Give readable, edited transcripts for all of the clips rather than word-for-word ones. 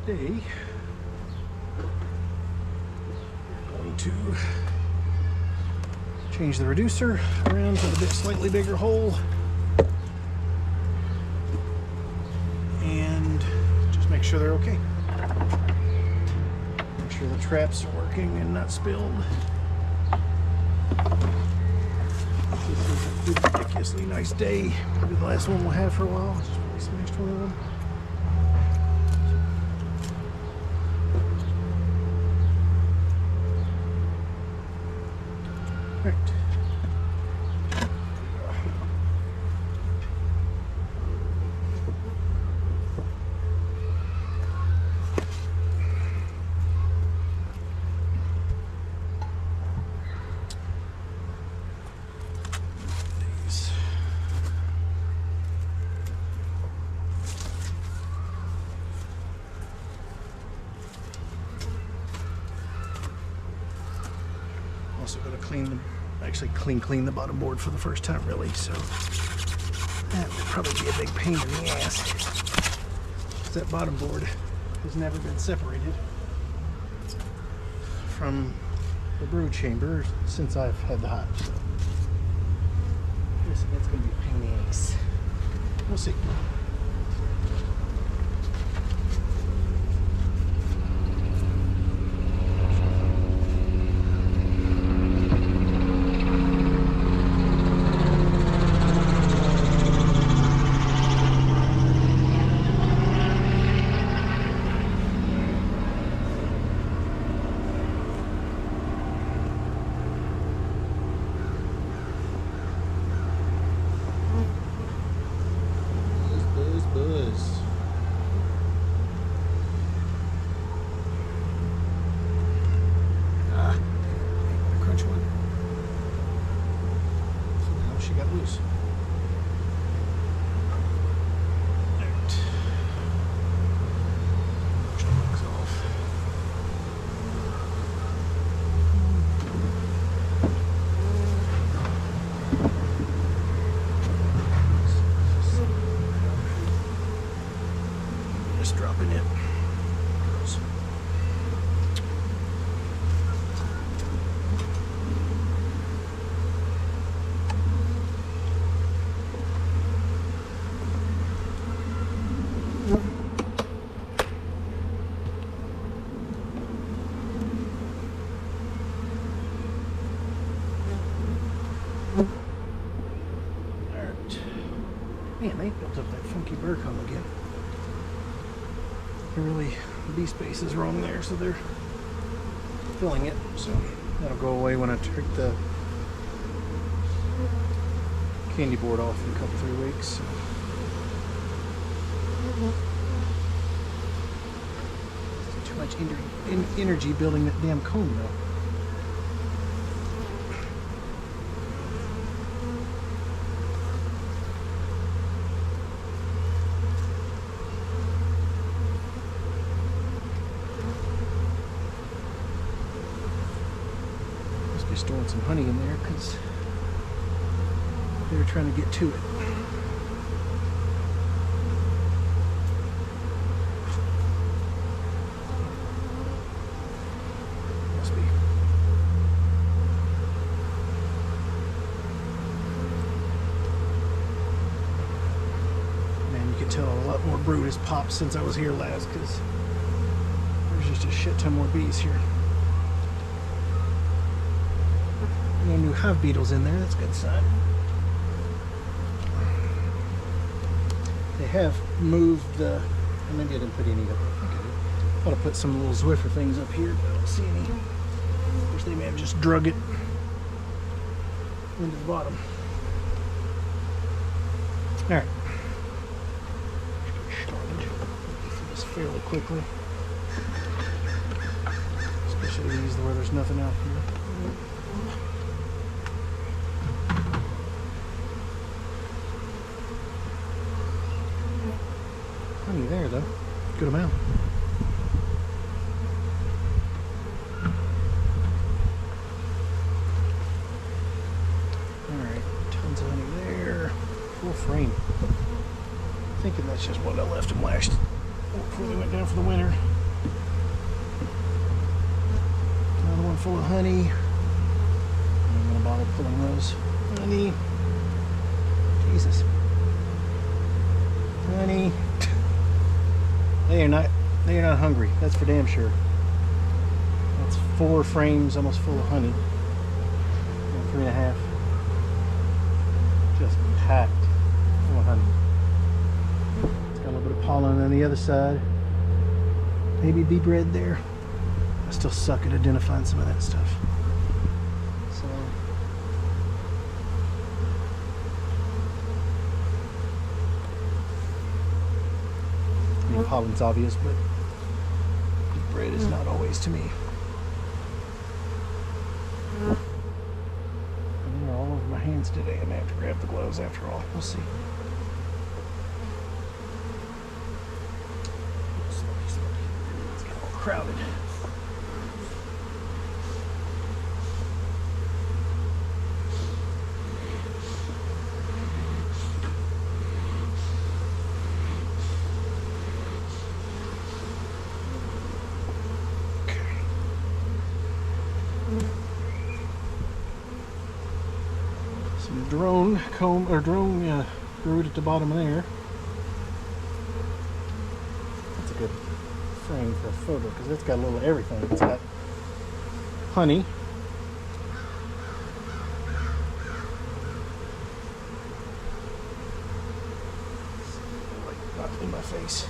Today, I'm going to change the reducer around to a bit slightly bigger hole and just make sure they're okay. Make sure the traps are working and not spilled. This is a ridiculously nice day. Probably the last one we'll have for a while. Just really smashed one of them. Right. These. Also going to clean the bottom board for the first time, really, so that would probably be a big pain in the ass. That bottom board has never been separated from the brood chamber since I've had the hive, so I guess that's going to be a pain in the ass. We'll see. Loose. Right. Push the legs off. Just dropping it. Man, they built up that funky burr comb again. The bee space is wrong there, so they're filling it. So that'll go away when I take the candy board off in a couple, 3 weeks. So. Too much energy building that damn comb, though. Storing some honey in there because they were trying to get to it. Must be. Man, you can tell a lot more brood has popped since I was here last because there's just a shit ton more bees here. No new hive beetles in there, that's a good sign. They have moved the, maybe I didn't put any up, I think I did. Ought to put some little Zwiffer things up here, but I don't see any. Of course, they may have just drug it into the bottom. Alright. Started. Do this fairly quickly. Especially these where there's nothing out here. Honey there, though. Good amount. Alright, tons of honey there. Full frame. Thinking that's just what I left them last before they went down for the winter. Another one full of honey. I'm gonna bother pulling those. Honey. Jesus. Honey. They are not hungry. That's for damn sure. That's 4 frames almost full of honey. 3.5. Just packed full of honey. It's got a little bit of pollen on the other side. Maybe bee bread there. I still suck at identifying some of that stuff. So I mean, pollen's obvious, but bee bread is not always to me. And they're all over my hands today. I may have to grab the gloves after all. We'll see. It's getting all crowded. Some drone comb or drone brood at the bottom of there. That's a good frame for a photo because it's got a little of everything. It's got honey, not in my face.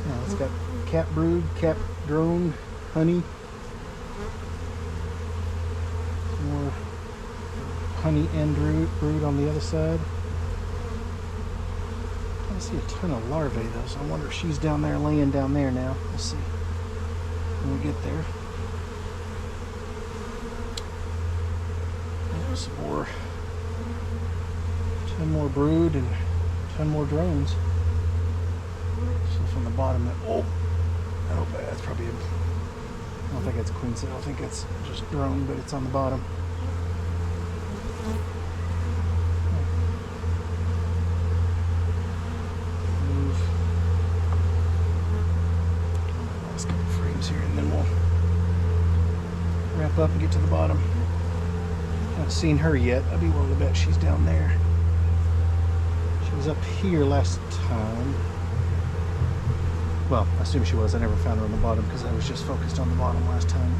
Yeah, it's got cap brood, cap drone, honey. More honey and brood on the other side. I see a ton of larvae though, so I wonder if she's down there, laying down there now. We'll see when we get there. There's some more, 10 more brood and 10 more drones. So from the bottom, oh, that's probably I don't think it's queen cell. I think it's just drone, but it's on the bottom. Move. Last couple frames here, and then we'll wrap up and get to the bottom. Haven't seen her yet. I'd be willing to bet she's down there. She was up here last time. Well, I assume she was. I never found her on the bottom because I was just focused on the bottom last time.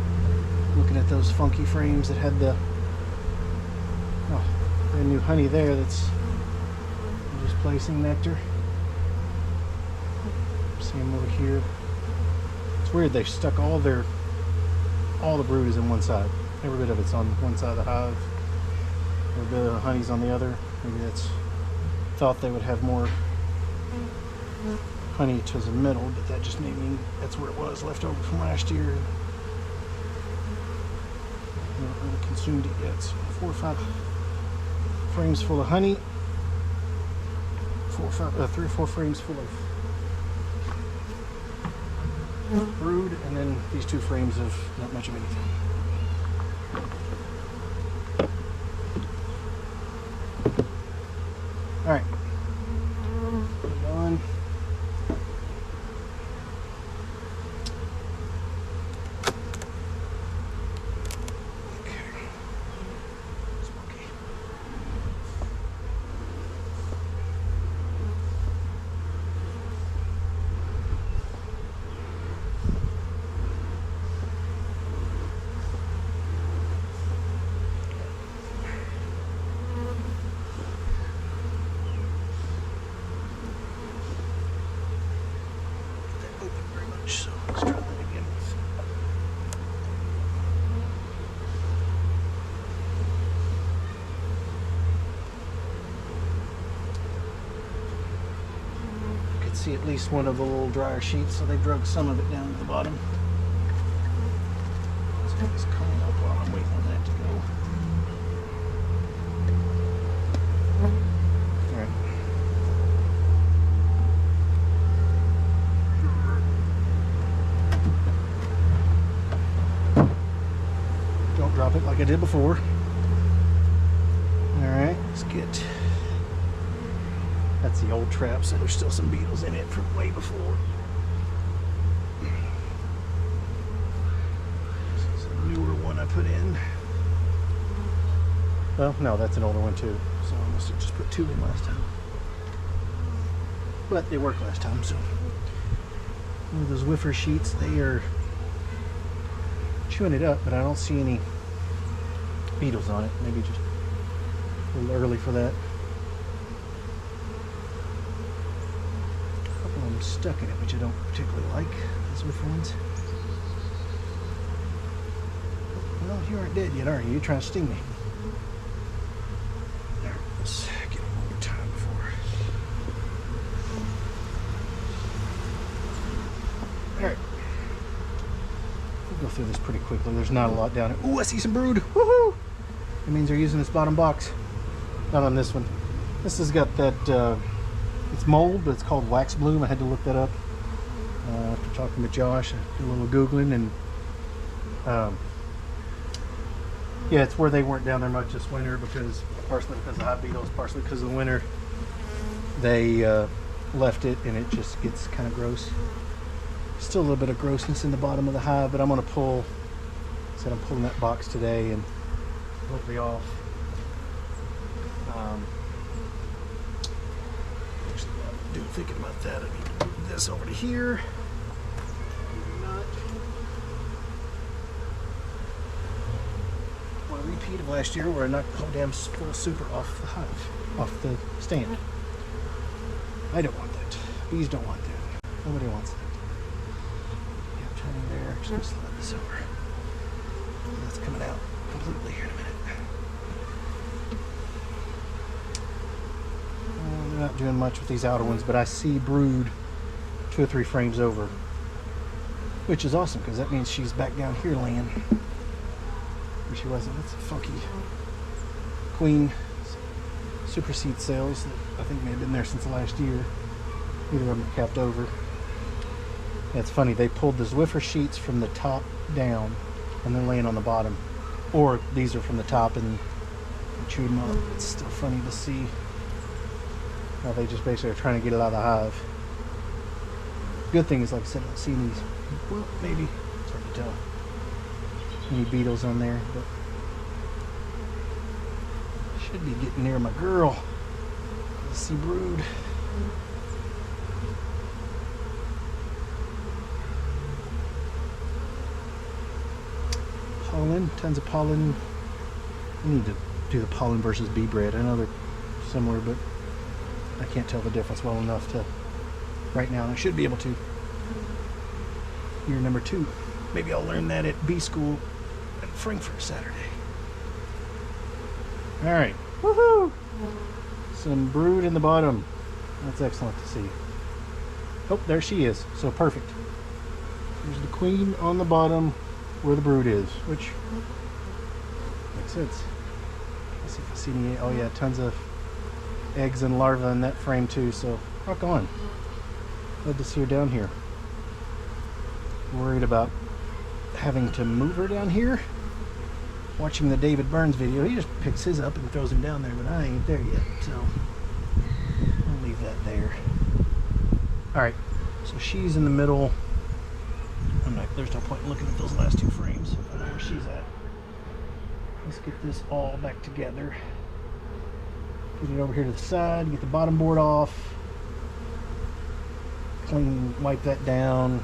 Looking at those funky frames that had the brand new honey there that's just placing nectar. See them over here. It's weird, they stuck all the brood is in one side. Every bit of it's on one side of the hive. Every bit of the honey's on the other. Maybe that's thought they would have more honey to the middle, but that just may mean that's where it was left over from last year. We haven't really consumed it yet. So 4 or 5 frames full of honey. 3 or 4 frames full of brood, and then these 2 frames of not much of anything. All right. Put it on. So let's try that again. You can see at least one of the little dryer sheets, so they drug some of it down to the bottom. Let's get this coming up while I'm waiting on that to go. Drop it like I did before. Alright, let's get That's the old trap, so there's still some beetles in it from way before. This is a newer one I put in. Well, no, that's an older one too. So I must have just put 2 in last time. But they worked last time, so. One of those whiffer sheets, they are chewing it up, but I don't see any beetles on it. Maybe just a little early for that. A couple of them stuck in it, which I don't particularly like, those whiffer ones. Well, you aren't dead yet, are you? You're trying to sting me. There, let's get one more time before. Alright. We'll go through this pretty quickly. There's not a lot down here. Ooh, I see some brood. Woohoo! It means they're using this bottom box. Not on this one. This has got that, it's mold, but it's called wax bloom. I had to look that up after talking with Josh. I did a little Googling, and yeah, it's where they weren't down there much this winter, because partially because of hive beetles, partially because of the winter. They left it, and it just gets kind of gross. Still a little bit of grossness in the bottom of the hive, but I'm going to pull. Said I'm pulling that box today and hopefully off. Actually, what I'm thinking about that, I need to move this over to here. Not. Want a repeat of last year where I knocked the whole damn full super off the hive, off the stand. I don't want that. Bees don't want that. Nobody wants that. Yeah, turning there. Just gonna slide this over. That's coming out completely here in a minute. They're not doing much with these outer ones, but I see brood 2 or 3 frames over, which is awesome because that means she's back down here laying. Where she wasn't. That's a funky queen superseed cells that I think may have been there since last year. Either of them are capped over. Yeah, it's funny, they pulled the Zwiffer sheets from the top down and they're laying on the bottom. Or these are from the top and chewed them up. It's still funny to see how they just basically are trying to get it out of the hive. Good thing is, like I said, I don't see any, well, maybe, it's hard to tell, any beetles on there, but should be getting near my girl. Let's see brood. Pollen, tons of pollen. I need to do the pollen versus bee bread. I know they're similar, but I can't tell the difference well enough to right now, and I should be able to. Year number 2. Maybe I'll learn that at bee school in Frankfurt Saturday. Alright. Woohoo! Some brood in the bottom. That's excellent to see. Oh, there she is. So perfect. There's the queen on the bottom where the brood is, which makes sense. Let's see if I see any. Oh yeah, tons of eggs and larvae in that frame too, so rock on. Glad to see her down here. Worried about having to move her down here. Watching the David Burns video, he just picks his up and throws him down there, but I ain't there yet, so I'll leave that there. Alright, so she's in the middle. There's no point in looking at those last 2 frames. I know where she's at. Let's get this all back together. Get it over here to the side, get the bottom board off. Clean, wipe that down.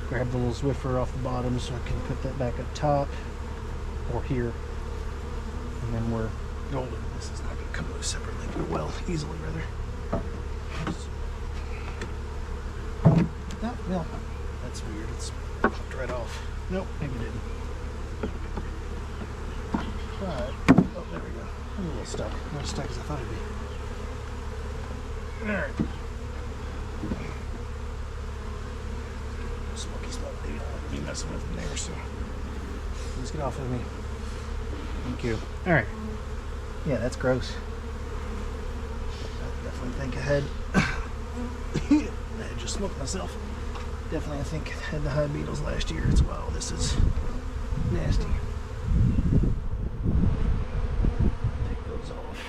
Grab the little Zwiffer off the bottom so I can put that back up top. Or here. And then we're golden. This is not going to come loose separately, but well, easily rather. No, no. That's weird. It's popped right off. Nope, maybe it didn't. But, oh, there we go. I'm a little stuck. Not as stuck as I thought it'd be. Alright. Smoky smoke. They don't want me messing with them there, so please get off of me. Thank you. Alright. Yeah, that's gross. I definitely think I had I just smoked myself. Definitely, I think, had the hive beetles last year as well. This is nasty. Take those off.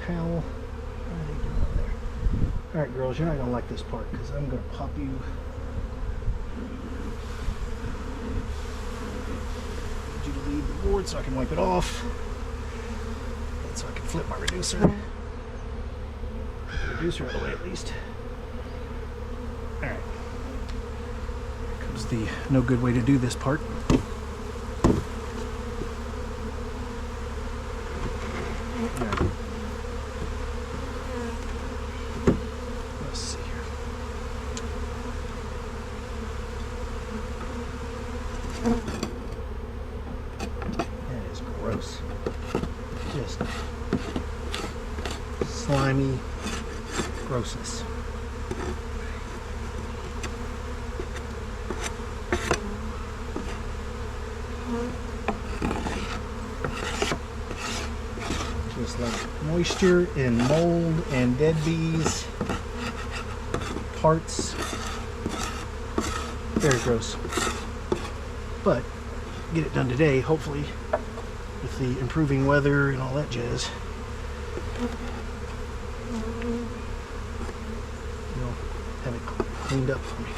cowl. What are they doing there? Alright, girls, you're not going to like this part because I'm going to pop you. Need you to leave the board so I can wipe it off. And so I can flip my reducer. Get the reducer out of the way at least. Alright. Here comes the no good way to do this part. Alright. Let's see here. That is gross. Just slimy grossness. Just like moisture and mold and dead bees, parts. Very gross. But get it done today, hopefully, with the improving weather and all that jazz. You'll have it cleaned up for me.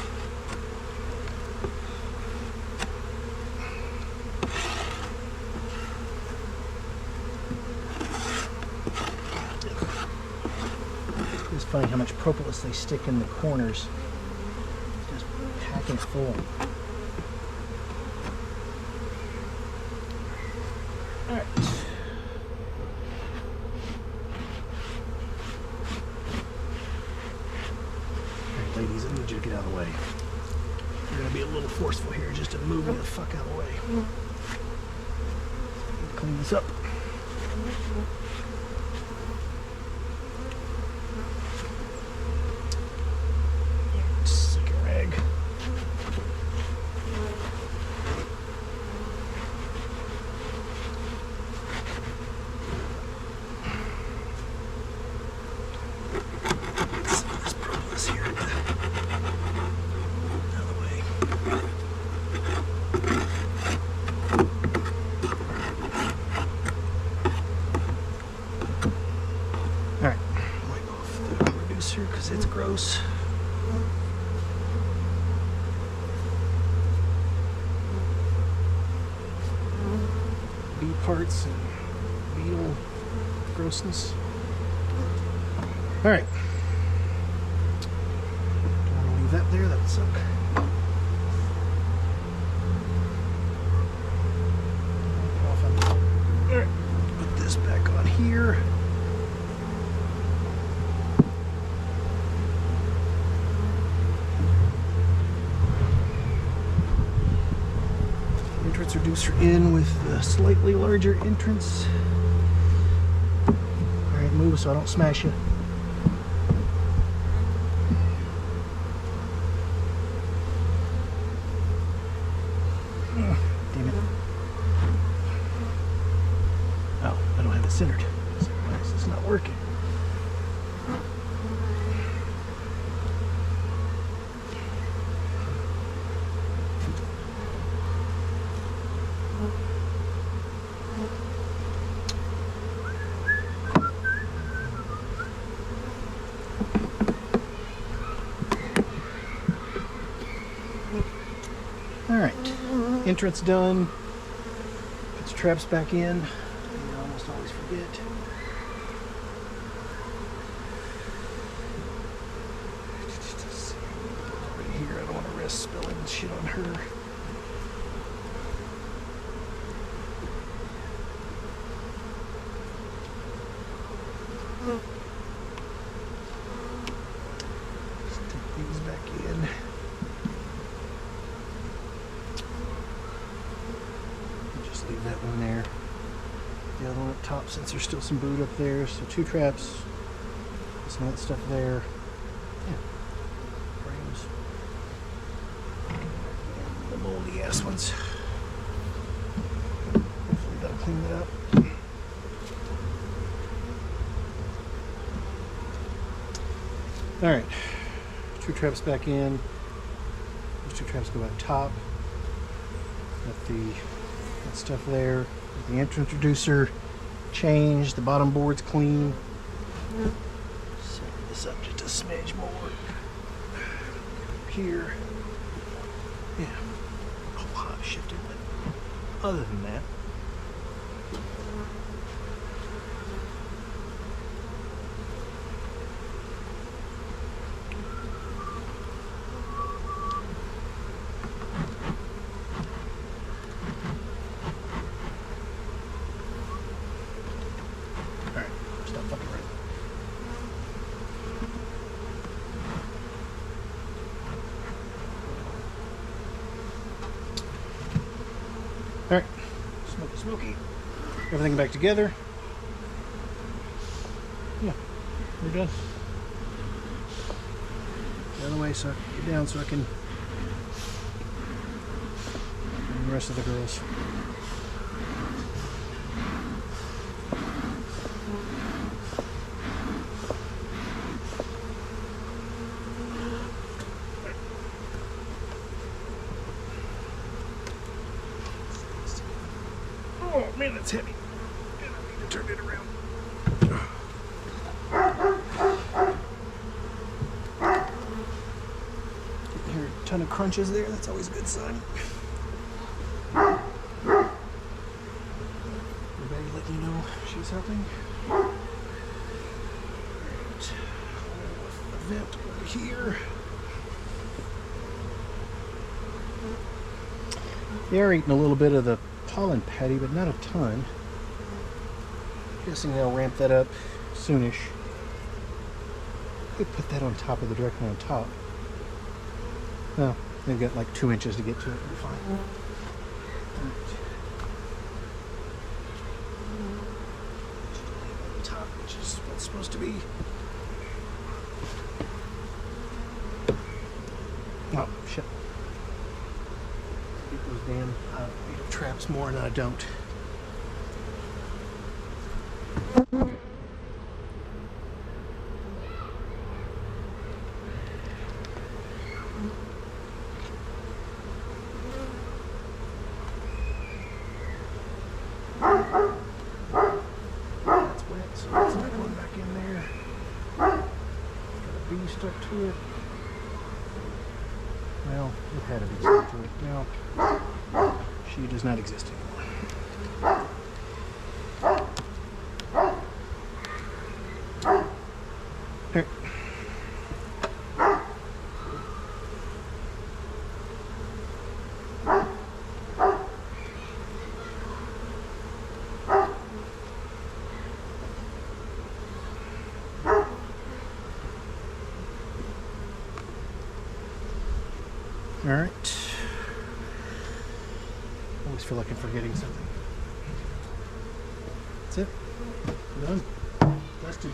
It's funny how much propolis they stick in the corners. Just packing full. Alright. Alright, ladies, I need you to get out of the way. You're going to be a little forceful here just to move me the fuck out of the way. Clean this up. Second rag. This propolis here out of the way. Alright, wipe off the reducer because it's gross. Bee parts and beetle grossness. Alright. Don't want to leave that there, that would suck. Alright, put this back on here. Entrance reducer in with the slightly larger entrance. Alright, move so I don't smash you. Damn it. Oh, I don't have it centered. So why is this not working? Alright, entrance done. Put the traps back in. I almost always forget. Right here, I don't want to risk spilling shit on her. Stick these back in. Just leave that one there. The other one up top, since there's still some brood up there. So 2 traps. Some of that stuff there. Yeah. Frames. And the moldy ass ones. Hopefully that'll clean it up. Alright. 2 traps back in. Those 2 traps go up top. Got that stuff there. The entrance reducer changed. The bottom board's clean. Set this up just a smidge more. Here. Yeah. A whole lot shifted, but other than that. Alright, stop fucking running. Alright, smoky. Everything back together. Yeah, we're done. Get out of the way so I can get down so I can. And the rest of the girls. Oh man, that's heavy. And I need to turn it around. Getting here a ton of crunches there. That's always a good sign. Everybody letting you know she's helping. Alright. Vent over here. They are eating a little bit of the pollen patty, but not a ton. Guessing they'll ramp that up soonish. Could put that on top of the directly on top. No, they've got like 2 inches to get to it. We're fine. On top, which is what's supposed to be. Oh shit! Get those damn beetle traps more than I don't. That's wet, so it's not going back in there. Got a bee stuck to it. Well, it had a bee stuck to it. Now, she does not exist anymore. Here. All right. I always feel like I'm forgetting something. That's it. Done. Dusted.